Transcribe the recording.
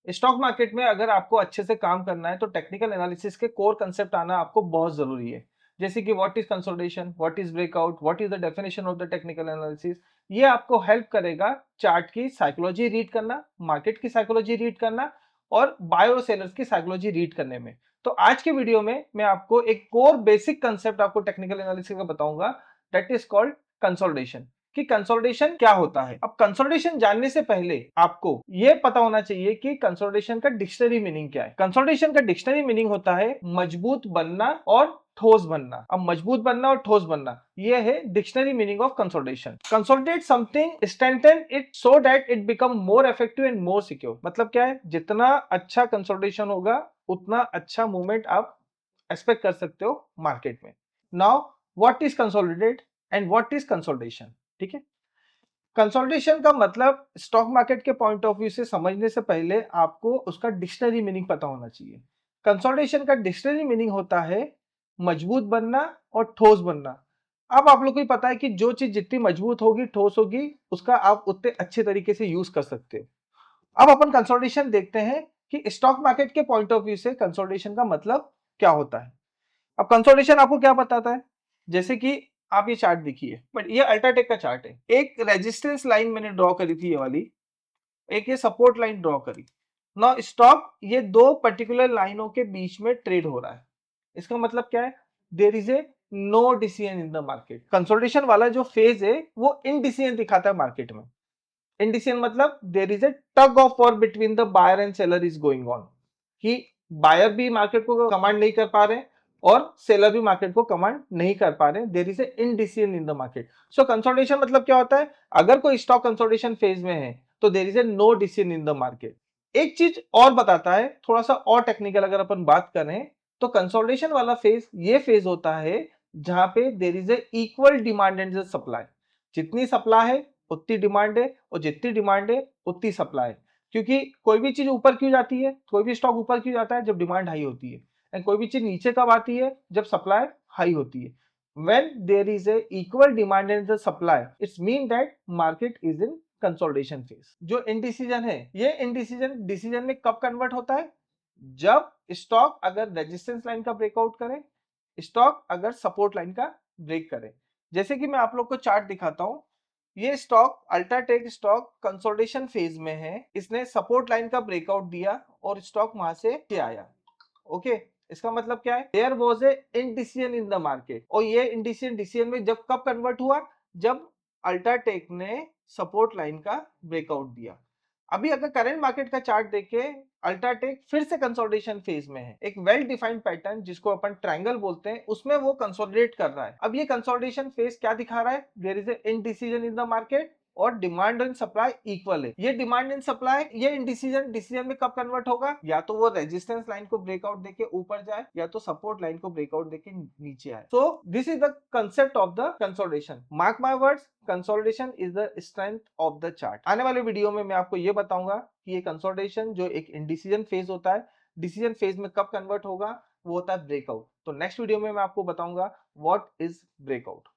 Stock market में अगर आपको अच्छे से काम करना है तो टेक्निकल एनालिसिस के कोर कंसेप्ट आना आपको बहुत जरूरी है। जैसे कि what is consolidation, what is breakout, what is the definition of the technical analysis. ये आपको हेल्प करेगा चार्ट की साइकोलॉजी रीड करना, मार्केट की साइकोलॉजी रीड करना और बायर और सेलर्स की साइकोलॉजी रीड करने में। तो आज के वीडियो में मैं आपको एक कोर बेसिक कंसेप्ट आपको टेक्निकल एनालिसिस का बताऊंगा, दैट इज कॉल्ड कंसोलिडेशन। कि कंसोलिडेशन क्या होता है। अब कंसोलिडेशन जानने से पहले आपको यह पता होना चाहिए कि कंसोलिडेशन का डिक्शनरी मीनिंग क्या है। कंसोलिडेशन का डिक्शनरी मीनिंग होता है मजबूत बनना और ठोस बनना। अब मजबूत बनना और ठोस बनना यह है dictionary meaning of consolidation. Consolidate something, strengthen it so that it become more effective and more secure. मतलब क्या है, जितना अच्छा कंसोलिडेशन होगा उतना अच्छा मूवमेंट आप एक्सपेक्ट कर सकते हो मार्केट में। Now what is consolidate and what is consolidation. ठीक है, कंसोलिडेशन का मतलब स्टॉक मार्केट के पॉइंट ऑफ व्यू से समझने से पहले आपको उसका डिक्शनरी मीनिंग पता होना चाहिए। कंसोलिडेशन का डिक्शनरी मीनिंग होता है मजबूत बनना और ठोस बनना। अब आप लोग को पता है कि जो चीज जितनी मजबूत होगी, ठोस होगी, उसका आप उतने अच्छे तरीके से यूज कर सकते हो। अब अपन कंसोलिडेशन देखते हैं कि स्टॉक मार्केट के पॉइंट ऑफ व्यू से कंसोलिडेशन का मतलब क्या होता है। अब कंसोलिडेशन आपको क्या बताता है, जैसे कि आप ये चार्ट देखिए, बट ये अल्ट्राटेक का चार्ट है। एक रेजिस्टेंस लाइन मैंने ड्रॉ करी थी ये वाली, एक ये सपोर्ट लाइन ड्रॉ करी। नाउ स्टॉक ये दो पर्टिकुलर लाइनों के बीच में ट्रेड हो रहा है। इसका मतलब क्या है, there is a no decision in the market. Consolidation वाला जो फेज है वो इनडिसीजन दिखाता है मार्केट में। इनडिसीजन मतलब there is a tug of war between the buyer and seller is going on, कि बायर भी मार्केट को कमांड नहीं कर पा रहे और सेलर भी मार्केट को कमांड नहीं कर पा रहे। There is a indecision in the market. So consolidation मतलब क्या होता है, अगर कोई स्टॉक कंसोलिडेशन फेज में है तो there is a no decision in the market. एक चीज और बताता है, थोड़ा सा और टेक्निकल अगर अपन बात करें तो कंसोलिडेशन वाला फेज ये फेज होता है जहां पे there is a equal demand and supply. जितनी सप्लाई है उतनी डिमांड है और जितनी डिमांड है उतनी सप्लाई है। क्योंकि कोई भी चीज ऊपर क्यों जाती है, कोई भी स्टॉक ऊपर क्यों जाता है, जब डिमांड हाई होती है। एंड कोई भी चीज नीचे कब आती है, जब सप्लाई हाई होती है। when there is a equal demand and the supply, it's mean that market is in consolidation phase। जो इनडिसीजन है, ये इनडिसीजन डिसीजन में कब कन्वर्ट होता है, जब स्टॉक अगर रेजिस्टेंस लाइन का ब्रेकआउट करे, स्टॉक अगर सपोर्ट लाइन का ब्रेक करे। जैसे कि मैं आप लोग को चार्ट दिखाता हूं, ये stock UltraTech stock consolidation phase में है। इसने सपोर्ट लाइन का ब्रेकआउट दिया और स्टॉक वहां से आया। ओके, इसका मतलब क्या है, there was a indecision in the market. और ये इनडिसीजन डिसीजन में जब कब कन्वर्ट हुआ, जब अल्ट्राटेक ने सपोर्ट लाइन का ब्रेकआउट दिया। अभी अगर करंट मार्केट का चार्ट देखे, अल्ट्राटेक फिर से कंसोलिडेशन फेज में है। एक वेल डिफाइंड पैटर्न जिसको अपन ट्रायंगल बोलते हैं, उसमें वो कंसोलिडेट कर रहा है। अब ये कंसोलिडेशन फेज क्या दिखा रहा है, there is a indecision in the market और डिमांड एंड सप्लाई इक्वल है। ये डिमांड एंड सप्लाई, ये इनडिसीजन डिसीजन में कब कन्वर्ट होगा, या तो वो रेजिस्टेंस लाइन को ब्रेकआउट देके ऊपर जाए या तो सपोर्ट लाइन को ब्रेकआउट देके नीचे आए। So this is the concept of the consolidation. Mark my words, consolidation is the strength of the chart. आने वाले वीडियो में मैं आपको ये बताऊंगा कि ये कंसोलिडेशन जो एक इनडिसीजन फेज होता है, डिसीजन फेज में कब कन्वर्ट होगा, वो होता है ब्रेकआउट। तो नेक्स्ट वीडियो में मैं आपको बताऊंगा व्हाट इज ब्रेकआउट।